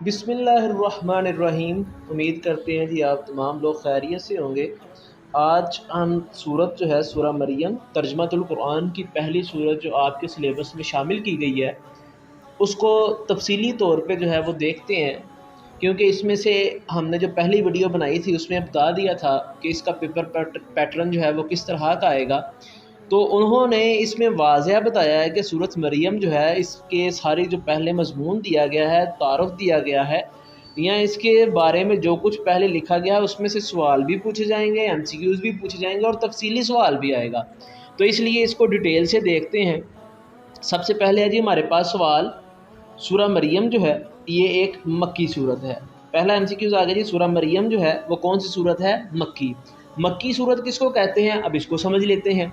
بسم اللہ الرحمن الرحیم۔ امید کرتے ہیں جی آپ تمام لوگ خیریت سے ہوں گے۔ آج ہم سورت جو ہے سورہ مریم ترجمۃ القرآن کی پہلی سورت جو آپ کے سلیبس میں شامل کی گئی ہے اس کو تفصیلی طور پہ جو ہے وہ دیکھتے ہیں، کیونکہ اس میں سے ہم نے جو پہلی ویڈیو بنائی تھی اس میں بتا دیا تھا کہ اس کا پیپر پیٹرن جو ہے وہ کس طرح کا آئے گا۔ تو انہوں نے اس میں واضح بتایا ہے کہ سورۃ مریم جو ہے اس کے ساری جو پہلے مضمون دیا گیا ہے، تعارف دیا گیا ہے، یا اس کے بارے میں جو کچھ پہلے لکھا گیا ہے اس میں سے سوال بھی پوچھے جائیں گے، ایم سی کیوز بھی پوچھے جائیں گے اور تفصیلی سوال بھی آئے گا۔ تو اس لیے اس کو ڈیٹیل سے دیکھتے ہیں۔ سب سے پہلے ہے جی ہمارے پاس سوال، سورہ مریم جو ہے یہ ایک مکی صورت ہے۔ پہلا ایم سی کیوز آ گیا جی، سورہ مریم جو ہے وہ کون سی صورت ہے؟ مکی۔ مکی صورت کس کو کہتے ہیں؟ اب اس کو سمجھ لیتے ہیں۔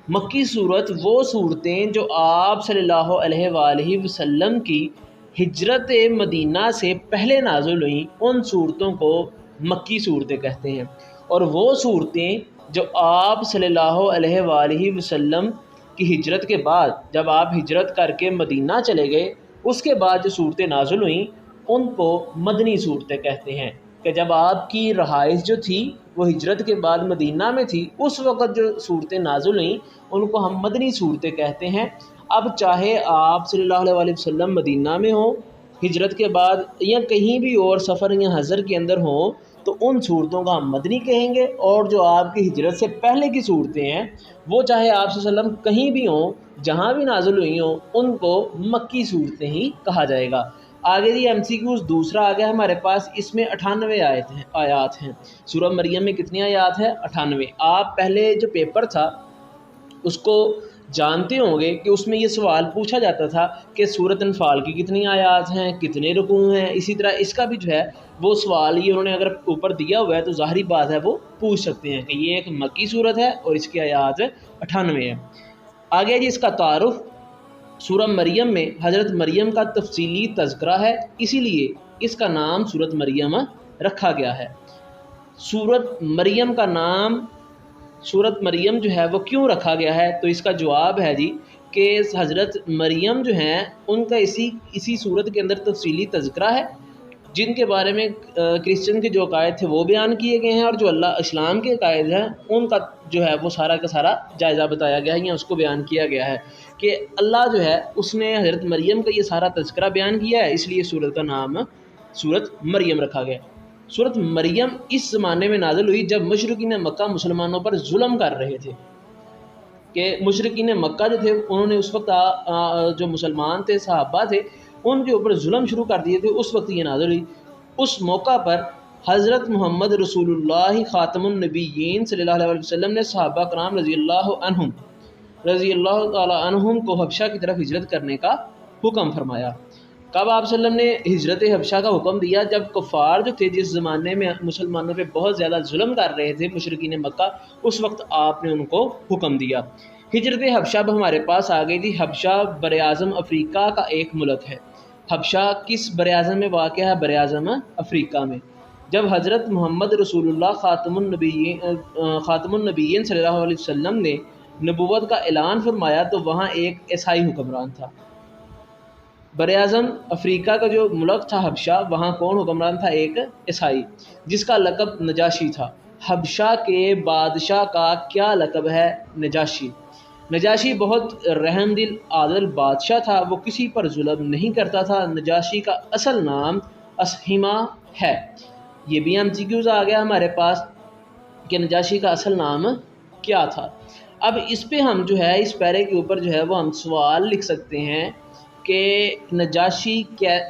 مکی صورت وہ صورتیں جو آپ صلی اللہ علیہ وآلہ وسلم کی ہجرت مدینہ سے پہلے نازل ہوئیں ان صورتوں کو مکی صورتیں کہتے ہیں، اور وہ صورتیں جو آپ صلی اللہ علیہ وآلہ وسلم کی ہجرت کے بعد، جب آپ ہجرت کر کے مدینہ چلے گئے اس کے بعد جو صورتیں نازل ہوئیں ان کو مدنی صورتیں کہتے ہیں، کہ جب آپ کی رہائش جو تھی وہ ہجرت کے بعد مدینہ میں تھی اس وقت جو صورتیں نازل ہوئیں ان کو ہم مدنی صورتیں کہتے ہیں۔ اب چاہے آپ صلی اللہ علیہ وسلم مدینہ میں ہوں ہجرت کے بعد یا کہیں بھی اور سفر یا حضر کے اندر ہوں تو ان صورتوں کا ہم مدنی کہیں گے، اور جو آپ کی ہجرت سے پہلے کی صورتیں ہیں وہ چاہے آپ صلی اللہ علیہ وسلم کہیں بھی ہوں جہاں بھی نازل ہوئی ہوں ان کو مکی صورتیں ہی کہا جائے گا۔ آگے جی ایم سی کیوز دوسرا آ گیا ہمارے پاس، اس میں 98 آیات ہیں۔ سورہ مریم میں کتنی آیات ہے؟ 98۔ آپ پہلے جو پیپر تھا اس کو جانتے ہوں گے کہ اس میں یہ سوال پوچھا جاتا تھا کہ سورۃ انفال کی کتنی آیات ہیں، کتنے رکوع ہیں، اسی طرح اس کا بھی جو ہے وہ سوال یہ انہوں نے اگر اوپر دیا ہوا ہے تو ظاہری بات ہے وہ پوچھ سکتے ہیں کہ یہ ایک مکی صورت ہے اور اس کی آیات 98 ہے۔ آگے جی اس کا تعارف، سورہ مریم میں حضرت مریم کا تفصیلی تذکرہ ہے، اسی لیے اس کا نام سورۃ مریم رکھا گیا ہے۔ سورۃ مریم کا نام سورۃ مریم جو ہے وہ کیوں رکھا گیا ہے؟ تو اس کا جواب ہے جی کہ حضرت مریم جو ہیں ان کا اسی سورت کے اندر تفصیلی تذکرہ ہے، جن کے بارے میں کرسچن کے جو عقائد تھے وہ بیان کیے گئے ہیں، اور جو اللہ اسلام کے عقائد ہیں ان کا جو ہے وہ سارا کا سارا جائزہ بتایا گیا ہے یا اس کو بیان کیا گیا ہے کہ اللہ جو ہے اس نے حضرت مریم کا یہ سارا تذکرہ بیان کیا ہے، اس لیے سورت کا نام سورۃ مریم رکھا گیا۔ سورۃ مریم اس زمانے میں نازل ہوئی جب مشرکین مکہ مسلمانوں پر ظلم کر رہے تھے، کہ مشرکین مکہ جو تھے انہوں نے اس وقت جو مسلمان تھے، صحابہ تھے، ان کے اوپر ظلم شروع کر دیے تھے، اس وقت یہ نازل ہوئی۔ اس موقع پر حضرت محمد رسول اللہ خاتم النبیین صلی اللہ علیہ وسلم نے صحابہ کرام رضی اللہ تعالی عنہم کو حبشہ کی طرف ہجرت کرنے کا حکم فرمایا۔ کب آپ صلی اللہ علیہ وسلم نے ہجرت حبشہ کا حکم دیا؟ جب کفار جو تھے جس زمانے میں مسلمانوں پہ بہت زیادہ ظلم کر رہے تھے مشرکین مکہ، اس وقت آپ نے ان کو حکم دیا۔ ہجرت حبشہ اب ہمارے پاس آ گئی تھی۔ حبشہ براعظم افریقہ کا ایک ملک ہے۔ حبشہ کس براعظم میں واقع ہے؟ براعظم افریقہ میں۔ جب حضرت محمد رسول اللہ خاتم النبیین صلی اللہ علیہ وسلم نے نبوت کا اعلان فرمایا تو وہاں ایک عیسائی حکمران تھا۔ براعظم افریقہ کا جو ملک تھا حبشہ، وہاں کون حکمران تھا؟ ایک عیسائی، جس کا لقب نجاشی تھا۔ حبشہ کے بادشاہ کا کیا لقب ہے؟ نجاشی۔ نجاشی بہت رحم دل عادل بادشاہ تھا، وہ کسی پر ظلم نہیں کرتا تھا۔ نجاشی کا اصل نام اسہمہ ہے۔ یہ بھی ایم سی کیوز آ گیا ہمارے پاس کہ نجاشی کا اصل نام کیا تھا۔ اب اس پہ ہم جو ہے اس پیرے کے اوپر جو ہے وہ ہم سوال لکھ سکتے ہیں کہ نجاشی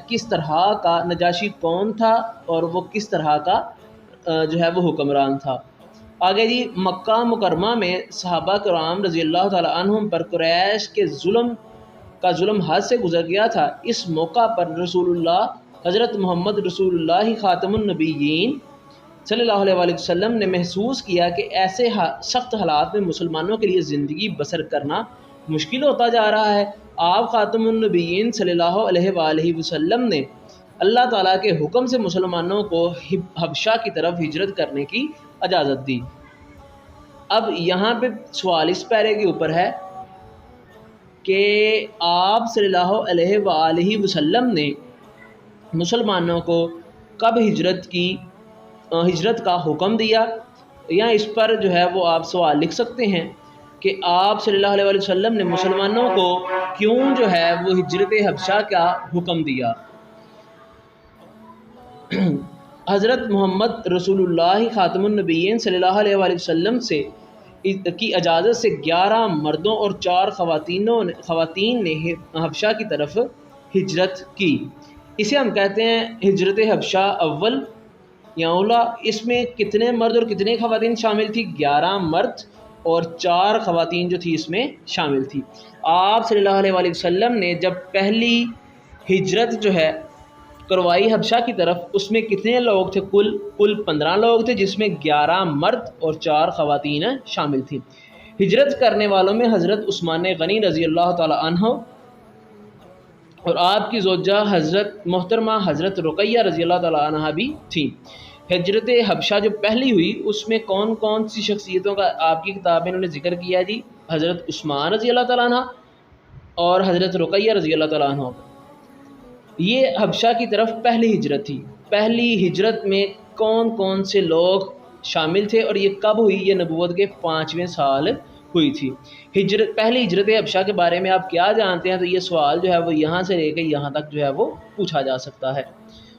کس طرح کا، نجاشی کون تھا اور وہ کس طرح کا جو ہے وہ حکمران تھا۔ آگے جی مکہ مکرمہ میں صحابہ کرام رضی اللہ تعالی عنہم پر قریش کے ظلم حد سے گزر گیا تھا۔ اس موقع پر رسول اللہ حضرت محمد رسول اللہ خاتم النبیین صلی اللہ علیہ وآلہ وسلم نے محسوس کیا کہ ایسے سخت حالات میں مسلمانوں کے لیے زندگی بسر کرنا مشکل ہوتا جا رہا ہے۔ آپ خاتم النبیین صلی اللہ علیہ وآلہ وسلم نے اللہ تعالیٰ کے حکم سے مسلمانوں کو حبشہ کی طرف ہجرت کرنے کی اجازت دی۔ اب یہاں پہ سوال اس پیرے کے اوپر ہے کہ آپ صلی اللہ علیہ وآلہ وسلم نے مسلمانوں کو کب ہجرت کا حکم دیا، یا اس پر جو ہے وہ آپ سوال لکھ سکتے ہیں کہ آپ صلی اللہ علیہ وسلم نے مسلمانوں کو کیوں جو ہے وہ ہجرت حبشہ کا حکم دیا۔ حضرت محمد رسول اللہ خاتم النبیین صلی اللہ علیہ وسلم کی اجازت سے 11 مردوں اور 4 خواتین نے حبشہ کی طرف ہجرت کی۔ اسے ہم کہتے ہیں ہجرت حبشہ اول یا اولا۔ اس میں کتنے مرد اور کتنے خواتین شامل تھی؟ 11 مرد اور 4 خواتین جو تھی اس میں شامل تھی۔ آپ صلی اللہ علیہ وسلم نے جب پہلی ہجرت جو ہے کروائی حبشہ کی طرف، اس میں کتنے لوگ تھے؟ کل 15 لوگ تھے، جس میں 11 مرد اور 4 خواتین شامل تھیں۔ ہجرت کرنے والوں میں حضرت عثمان غنی رضی اللہ تعالی عنہ اور آپ کی زوجہ حضرت محترمہ حضرت رقیہ رضی اللہ تعالی عنہ بھی تھیں۔ ہجرت حبشہ جو پہلی ہوئی اس میں کون کون سی شخصیتوں کا آپ کی کتاب میں انہوں نے ذکر کیا جی؟ حضرت عثمان رضی اللہ تعالیٰ عنہ اور حضرت رقیہ رضی اللہ تعالیٰ عنہ۔ یہ حبشہ کی طرف پہلی ہجرت تھی۔ پہلی ہجرت میں کون کون سے لوگ شامل تھے اور یہ کب ہوئی؟ یہ نبوت کے 5ویں سال ہوئی تھی۔ پہلی ہجرت حبشہ کے بارے میں آپ کیا جانتے ہیں؟ تو یہ سوال جو ہے وہ یہاں سے لے کے یہاں تک جو ہے وہ پوچھا جا سکتا ہے،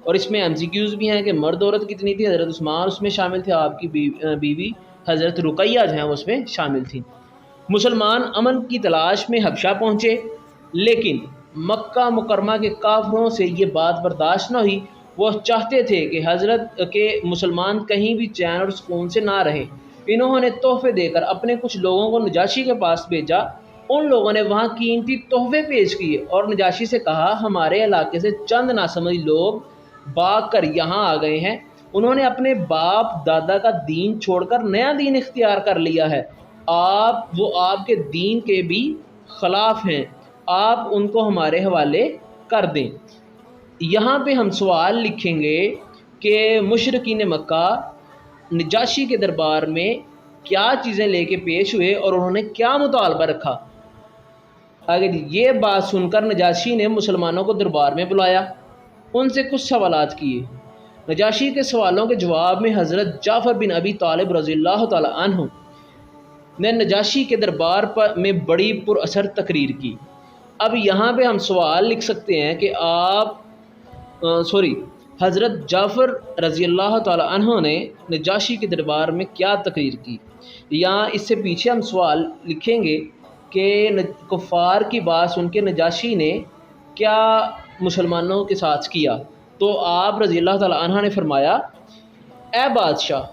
اور اس میں MCQs بھی ہیں کہ مرد عورت کتنی تھی۔ حضرت عثمان اس میں شامل تھے، آپ کی بیوی حضرت رقیہ جو ہیں اس میں شامل تھیں۔ مسلمان امن کی تلاش میں حبشہ پہنچے، لیکن مکہ مکرمہ کے کافروں سے یہ بات برداشت نہ ہوئی۔ وہ چاہتے تھے کہ حضرت کے مسلمان کہیں بھی چین اور سکون سے نہ رہیں۔ انہوں نے تحفے دے کر اپنے کچھ لوگوں کو نجاشی کے پاس بھیجا۔ ان لوگوں نے وہاں قیمتی تحفے پیش کیے اور نجاشی سے کہا، ہمارے علاقے سے چند ناسمجھ لوگ بھاگ کر یہاں آ گئے ہیں۔ انہوں نے اپنے باپ دادا کا دین چھوڑ کر نیا دین اختیار کر لیا ہے۔ وہ آپ کے دین کے بھی خلاف ہیں، آپ ان کو ہمارے حوالے کر دیں۔ یہاں پہ ہم سوال لکھیں گے کہ مشرکین مکہ نجاشی کے دربار میں کیا چیزیں لے کے پیش ہوئے اور انہوں نے کیا مطالبہ رکھا۔ اگر یہ بات سن کر نجاشی نے مسلمانوں کو دربار میں بلایا، ان سے کچھ سوالات کیے۔ نجاشی کے سوالوں کے جواب میں حضرت جعفر بن ابی طالب رضی اللہ تعالی عنہ نے نجاشی کے دربار میں بڑی پر اثر تقریر کی۔ اب یہاں پہ ہم سوال لکھ سکتے ہیں کہ حضرت جعفر رضی اللہ تعالی عنہ نے نجاشی کے دربار میں کیا تقریر کی، یا اس سے پیچھے ہم سوال لکھیں گے کہ کفار کی بات سن کے نجاشی نے کیا مسلمانوں کے ساتھ کیا۔ تو آپ رضی اللہ تعالی عنہ نے فرمایا، اے بادشاہ،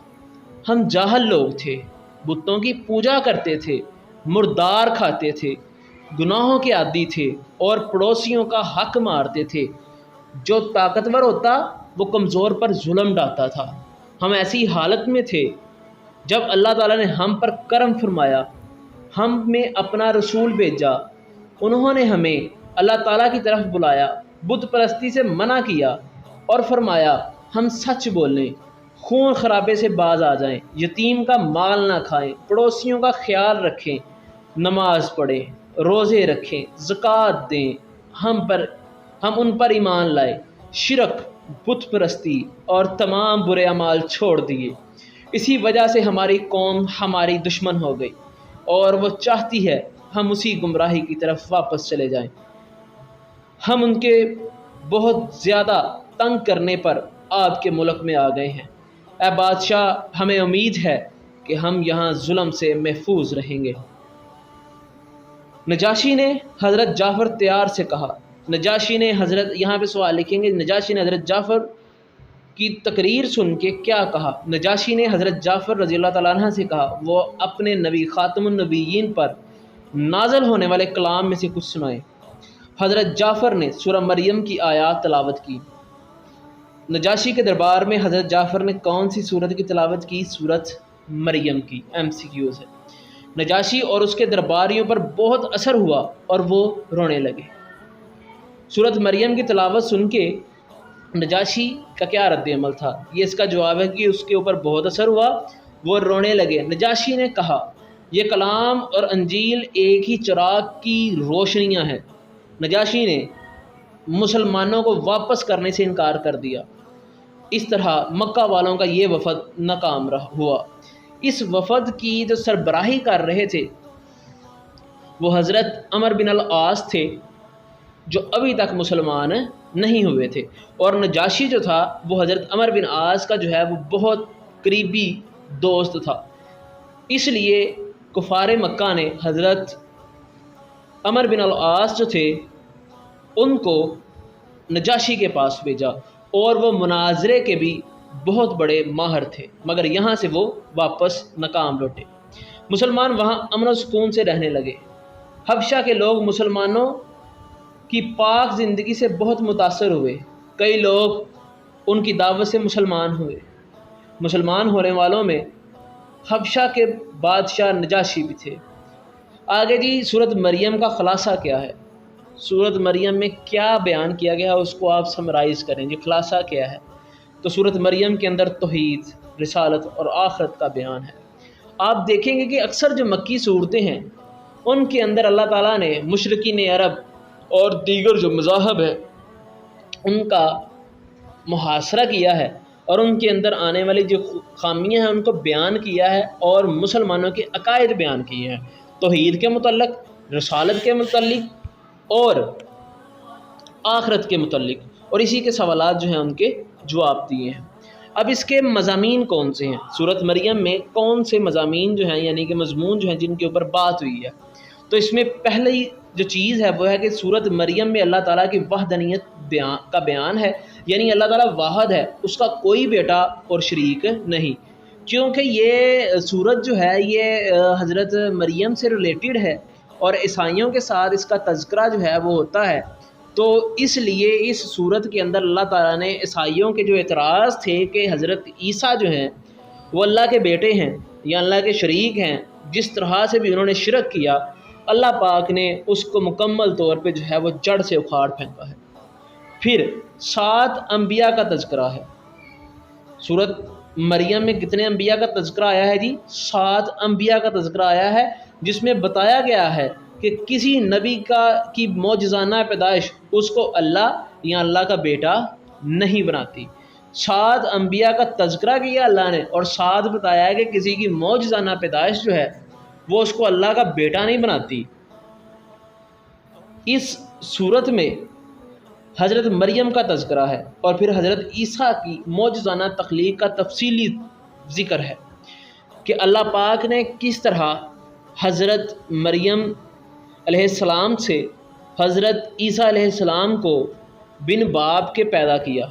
ہم جاہل لوگ تھے، بتوں کی پوجا کرتے تھے، مردار کھاتے تھے، گناہوں کے عادی تھے اور پڑوسیوں کا حق مارتے تھے۔ جو طاقتور ہوتا وہ کمزور پر ظلم ڈالتا تھا۔ ہم ایسی حالت میں تھے جب اللہ تعالیٰ نے ہم پر کرم فرمایا، ہم میں اپنا رسول بھیجا، انہوں نے ہمیں اللہ تعالیٰ کی طرف بلایا، بت پرستی سے منع کیا اور فرمایا ہم سچ بولیں، خون خرابے سے باز آ جائیں، یتیم کا مال نہ کھائیں، پڑوسیوں کا خیال رکھیں، نماز پڑھیں، روزے رکھیں، زکوٰۃ دیں، ہم ان پر ایمان لائے، شرک، بت پرستی اور تمام برے اعمال چھوڑ دیے۔ اسی وجہ سے ہماری قوم ہماری دشمن ہو گئی اور وہ چاہتی ہے ہم اسی گمراہی کی طرف واپس چلے جائیں۔ ہم ان کے بہت زیادہ تنگ کرنے پر آپ کے ملک میں آ گئے ہیں۔ اے بادشاہ، ہمیں امید ہے کہ ہم یہاں ظلم سے محفوظ رہیں گے۔ نجاشی نے حضرت جعفر تیار سے کہا۔ نجاشی نے یہاں پہ سوال لکھیں گے، نجاشی نے حضرت جعفر کی تقریر سن کے کیا کہا؟ نجاشی نے حضرت جعفر رضی اللہ تعالیٰ عنہ سے کہا وہ اپنے نبی خاتم النبیین پر نازل ہونے والے کلام میں سے کچھ سنائے۔ حضرت جعفر نے سورہ مریم کی آیات تلاوت کی۔ نجاشی کے دربار میں حضرت جعفر نے کون سی سورت کی تلاوت کی؟ سورت مریم کی۔ MCQs ہے۔ نجاشی اور اس کے درباریوں پر بہت اثر ہوا اور وہ رونے لگے۔ سورت مریم کی تلاوت سن کے نجاشی کا کیا رد عمل تھا؟ یہ اس کا جواب ہے کہ اس کے اوپر بہت اثر ہوا، وہ رونے لگے۔ نجاشی نے کہا، یہ کلام اور انجیل ایک ہی چراغ کی روشنیاں ہیں۔ نجاشی نے مسلمانوں کو واپس کرنے سے انکار کر دیا۔ اس طرح مکہ والوں کا یہ وفد ناکام ہوا۔ اس وفد کی جو سربراہی کر رہے تھے وہ حضرت عمر بن العاص تھے، جو ابھی تک مسلمان نہیں ہوئے تھے، اور نجاشی جو تھا وہ حضرت عمر بن عاص کا جو ہے وہ بہت قریبی دوست تھا۔ اس لیے کفار مکہ نے حضرت عمر بن العاص جو تھے ان کو نجاشی کے پاس بھیجا، اور وہ مناظرے کے بھی بہت بڑے ماہر تھے، مگر یہاں سے وہ واپس ناکام لوٹے۔ مسلمان وہاں امن و سکون سے رہنے لگے۔ حبشہ کے لوگ مسلمانوں کی پاک زندگی سے بہت متاثر ہوئے۔ کئی لوگ ان کی دعوت سے مسلمان ہوئے۔ مسلمان ہونے والوں میں حبشہ کے بادشاہ نجاشی بھی تھے۔ آگے جی سورۃ مریم کا خلاصہ کیا ہے؟ سورۃ مریم میں کیا بیان کیا گیا ہے اس کو آپ سمرائز کریں جی، خلاصہ کیا ہے؟ تو سورۃ مریم کے اندر توحید، رسالت اور آخرت کا بیان ہے۔ آپ دیکھیں گے کہ اکثر جو مکی صورتیں ہیں ان کے اندر اللہ تعالیٰ نے مشرکین عرب اور دیگر جو مذاہب ہیں ان کا محاصرہ کیا ہے، اور ان کے اندر آنے والی جو خامیاں ہیں ان کو بیان کیا ہے، اور مسلمانوں کے عقائد بیان کیے ہیں، توحید کے متعلق، رسالت کے متعلق اور آخرت کے متعلق، اور اسی کے سوالات جو ہیں ان کے جواب دیے ہیں۔ اب اس کے مضامین کون سے ہیں؟ سورۃ مریم میں کون سے مضامین جو ہیں یعنی کہ مضمون جو ہیں جن کے اوپر بات ہوئی ہے؟ تو اس میں پہلی جو چیز ہے وہ ہے کہ سورۃ مریم میں اللہ تعالیٰ کی وحدانیت کا بیان ہے، یعنی اللہ تعالیٰ واحد ہے، اس کا کوئی بیٹا اور شریک نہیں۔ کیونکہ یہ سورت جو ہے یہ حضرت مریم سے ریلیٹڈ ہے اور عیسائیوں کے ساتھ اس کا تذکرہ جو ہے وہ ہوتا ہے، تو اس لیے اس سورت کے اندر اللہ تعالیٰ نے عیسائیوں کے جو اعتراض تھے کہ حضرت عیسیٰ جو ہیں وہ اللہ کے بیٹے ہیں یا اللہ کے شریک ہیں، جس طرح سے بھی انہوں نے شرک کیا، اللہ پاک نے اس کو مکمل طور پہ جو ہے وہ جڑ سے اکھاڑ پھینکا ہے۔ پھر 7 انبیاء کا تذکرہ ہے۔ سورت مریم میں کتنے انبیاء کا تذکرہ آیا ہے جی؟ 7 انبیاء کا تذکرہ آیا ہے، جس میں بتایا گیا ہے کہ کسی نبی کی معجزانہ پیدائش اس کو اللہ یا اللہ کا بیٹا نہیں بناتی۔ 7 انبیاء کا تذکرہ کیا اللہ نے، اور 7 بتایا ہے کہ کسی کی معجزانہ پیدائش جو ہے وہ اس کو اللہ کا بیٹا نہیں بناتی۔ اس صورت میں حضرت مریم کا تذکرہ ہے، اور پھر حضرت عیسیٰ کی معجزانہ تخلیق کا تفصیلی ذکر ہے کہ اللہ پاک نے کس طرح حضرت مریم علیہ السلام سے حضرت عیسیٰ علیہ السلام کو بن باپ کے پیدا کیا۔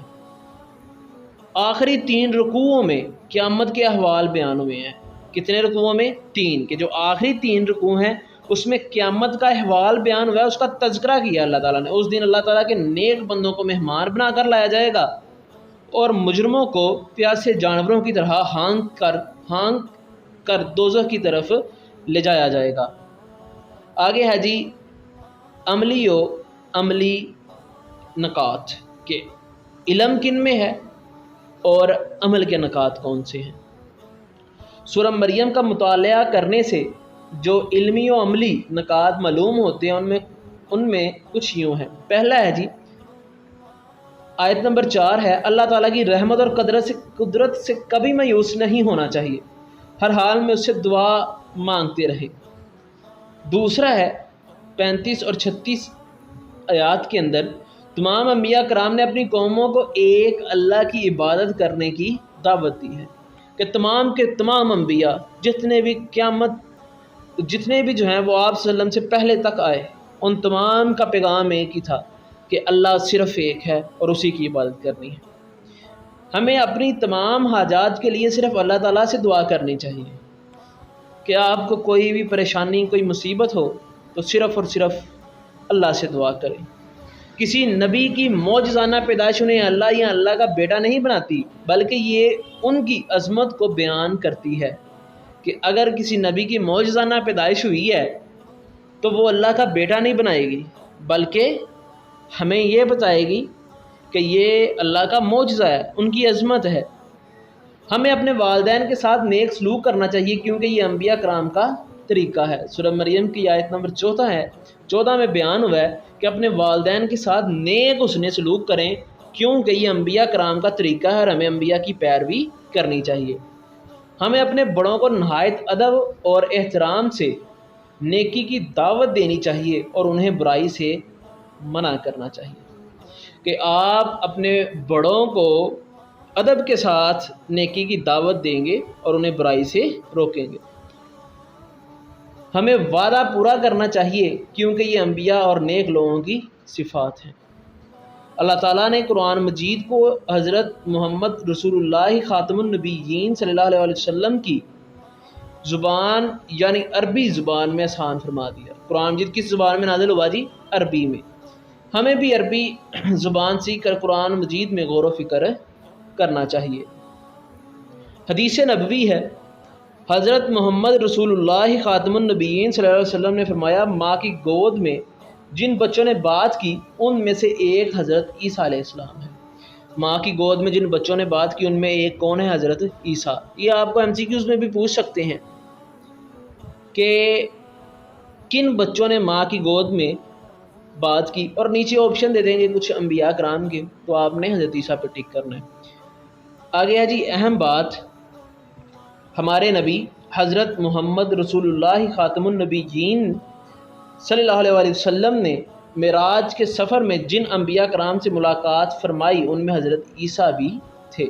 آخری 3 رکوعوں میں قیامت کے احوال بیان ہوئے ہیں۔ کتنے رکوعوں میں؟ 3، کہ جو آخری 3 رکوع ہیں اس میں قیامت کا احوال بیان ہوا ہے، اس کا تذکرہ کیا اللہ تعالیٰ نے۔ اس دن اللہ تعالیٰ کے نیک بندوں کو مہمان بنا کر لایا جائے گا، اور مجرموں کو پیاسے جانوروں کی طرح ہانک کر دوزخ کی طرف لے جایا جائے گا۔ آگے ہے جی عملی نکات کہ علم کن میں ہے اور عمل کے نکات کون سے ہیں۔ سورہ مریم کا مطالعہ کرنے سے جو علمی و عملی نکات معلوم ہوتے ہیں ان میں کچھ یوں ہیں۔ پہلا ہے جی آیت نمبر 4 ہے، اللہ تعالیٰ کی رحمت اور قدرت سے کبھی مایوس نہیں ہونا چاہیے، ہر حال میں اس سے دعا مانگتے رہے۔ دوسرا ہے 35 اور 36 آیات کے اندر تمام انبیاء کرام نے اپنی قوموں کو ایک اللہ کی عبادت کرنے کی دعوت دی ہے، کہ تمام کے تمام انبیاء جتنے بھی جو ہیں وہ آپ صلی اللہ علیہ وسلم سے پہلے تک آئے، ان تمام کا پیغام ایک ہی تھا کہ اللہ صرف ایک ہے اور اسی کی عبادت کرنی ہے۔ ہمیں اپنی تمام حاجات کے لیے صرف اللہ تعالیٰ سے دعا کرنی چاہیے، کہ آپ کو کوئی بھی پریشانی، کوئی مصیبت ہو تو صرف اور صرف اللہ سے دعا کریں۔ کسی نبی کی معجزانہ پیدائش انہیں اللہ یا اللہ کا بیٹا نہیں بناتی، بلکہ یہ ان کی عظمت کو بیان کرتی ہے کہ اگر کسی نبی کی معجزانہ پیدائش ہوئی ہے تو وہ اللہ کا بیٹا نہیں بنائے گی، بلکہ ہمیں یہ بتائے گی کہ یہ اللہ کا معجزہ ہے، ان کی عظمت ہے۔ ہمیں اپنے والدین کے ساتھ نیک سلوک کرنا چاہیے، کیونکہ یہ انبیاء کرام کا طریقہ ہے۔ سورہ مریم کی آیت نمبر 14 میں بیان ہوا ہے کہ اپنے والدین کے ساتھ نیک حسن سلوک کریں، کیونکہ یہ انبیاء کرام کا طریقہ ہے اور ہمیں انبیاء کی پیروی کرنی چاہیے۔ ہمیں اپنے بڑوں کو نہایت ادب اور احترام سے نیکی کی دعوت دینی چاہیے اور انہیں برائی سے منع کرنا چاہیے، کہ آپ اپنے بڑوں کو ادب کے ساتھ نیکی کی دعوت دیں گے اور انہیں برائی سے روکیں گے۔ ہمیں وعدہ پورا کرنا چاہیے، کیونکہ یہ انبیاء اور نیک لوگوں کی صفات ہیں۔ اللہ تعالیٰ نے قرآن مجید کو حضرت محمد رسول اللہ خاتم النبیین صلی اللہ علیہ وسلم کی زبان یعنی عربی زبان میں آسان فرما دیا۔ قرآن مجید کس زبان میں نازل ہوا جی؟ عربی میں۔ ہمیں بھی عربی زبان سیکھ کر قرآن مجید میں غور و فکر کرنا چاہیے۔ حدیث نبوی ہے، حضرت محمد رسول اللہ خاتم النبیین صلی اللہ علیہ وسلم نے فرمایا، ماں کی گود میں جن بچوں نے بات کی ان میں سے ایک حضرت عیسیٰ علیہ السلام ہے۔ ماں کی گود میں جن بچوں نے بات کی ان میں ایک کون ہے؟ حضرت عیسیٰ۔ یہ آپ کو MCQs میں بھی پوچھ سکتے ہیں کہ کن بچوں نے ماں کی گود میں بات کی، اور نیچے آپشن دے دیں گے کچھ انبیاء کرام کے، تو آپ نے حضرت عیسیٰ پہ ٹک کرنا ہے۔ آگے ہے جی اہم بات، ہمارے نبی حضرت محمد رسول اللہ خاتم النبیین صلی اللہ علیہ وسلم نے معراج کے سفر میں جن انبیاء کرام سے ملاقات فرمائی ان میں حضرت عیسیٰ بھی تھے،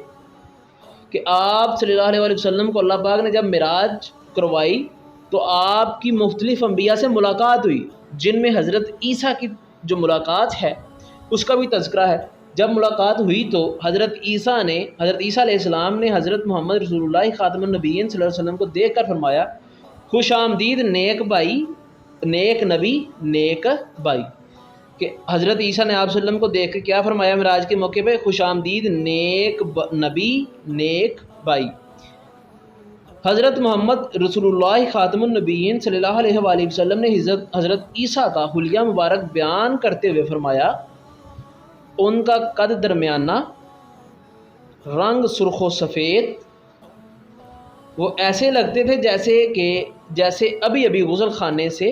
کہ آپ صلی اللہ علیہ وسلم کو اللہ پاک نے جب معراج کروائی تو آپ کی مختلف انبیاء سے ملاقات ہوئی، جن میں حضرت عیسیٰ کی جو ملاقات ہے اس کا بھی تذکرہ ہے۔ جب ملاقات ہوئی تو حضرت عیسیٰ علیہ السلام نے حضرت محمد رسول اللہ خاتم النبیین صلی اللہ علیہ وسلم کو دیکھ کر فرمایا، خوش آمدید نیک بھائی، نیک نبی، نیک بھائی، کہ حضرت عیسیٰ نے آپ صلی اللہ علیہ وسلم کو دیکھ کے کیا فرمایا معراج کے موقع پہ؟ خوش آمدید نیک نبی، نیک بھائی۔ حضرت محمد رسول اللہ خاتم النبیین صلی اللہ علیہ وآلہ وسلم نے حضرت عیسیٰ کا حلیہ مبارک بیان کرتے ہوئے فرمایا، ان کا قد درمیانہ، رنگ سرخ و سفید، وہ ایسے لگتے تھے جیسے ابھی غسل خانے سے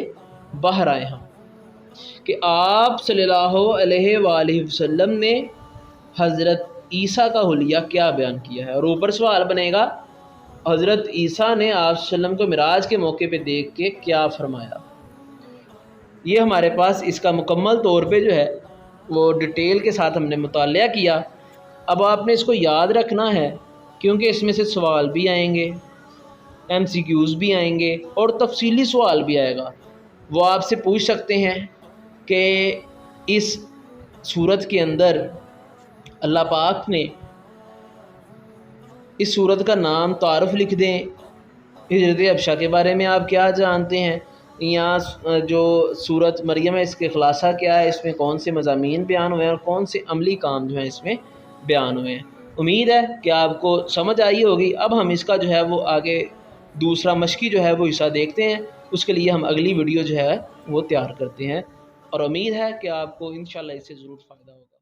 باہر آئے ہوں، کہ آپ صلی اللہ علیہ وآلہ وسلم نے حضرت عیسیٰ کا حلیہ کیا بیان کیا ہے۔ اور اوپر سوال بنے گا، حضرت عیسیٰ نے آپ صلی اللہ علیہ وسلم کو معراج کے موقع پہ دیکھ کے کیا فرمایا؟ یہ ہمارے پاس اس کا مکمل طور پہ جو ہے وہ ڈیٹیل کے ساتھ ہم نے مطالعہ کیا۔ اب آپ نے اس کو یاد رکھنا ہے، کیونکہ اس میں سے سوال بھی آئیں گے، MCQs بھی آئیں گے اور تفصیلی سوال بھی آئے گا۔ وہ آپ سے پوچھ سکتے ہیں کہ اس سورت کے اندر اللہ پاک نے اس سورت کا نام تعارف لکھ دیں، ہجرت حبشہ کے بارے میں آپ کیا جانتے ہیں، یہاں جو سورت مریم ہے اس کے خلاصہ کیا ہے، اس میں کون سے مضامین بیان ہوئے ہیں اور کون سے عملی کام جو ہیں اس میں بیان ہوئے ہیں۔ امید ہے کہ آپ کو سمجھ آئی ہوگی۔ اب ہم اس کا جو ہے وہ آگے دوسرا مشقی جو ہے وہ حصہ دیکھتے ہیں، اس کے لیے ہم اگلی ویڈیو جو ہے وہ تیار کرتے ہیں، اور امید ہے کہ آپ کو انشاءاللہ اس سے ضرور فائدہ ہوگا۔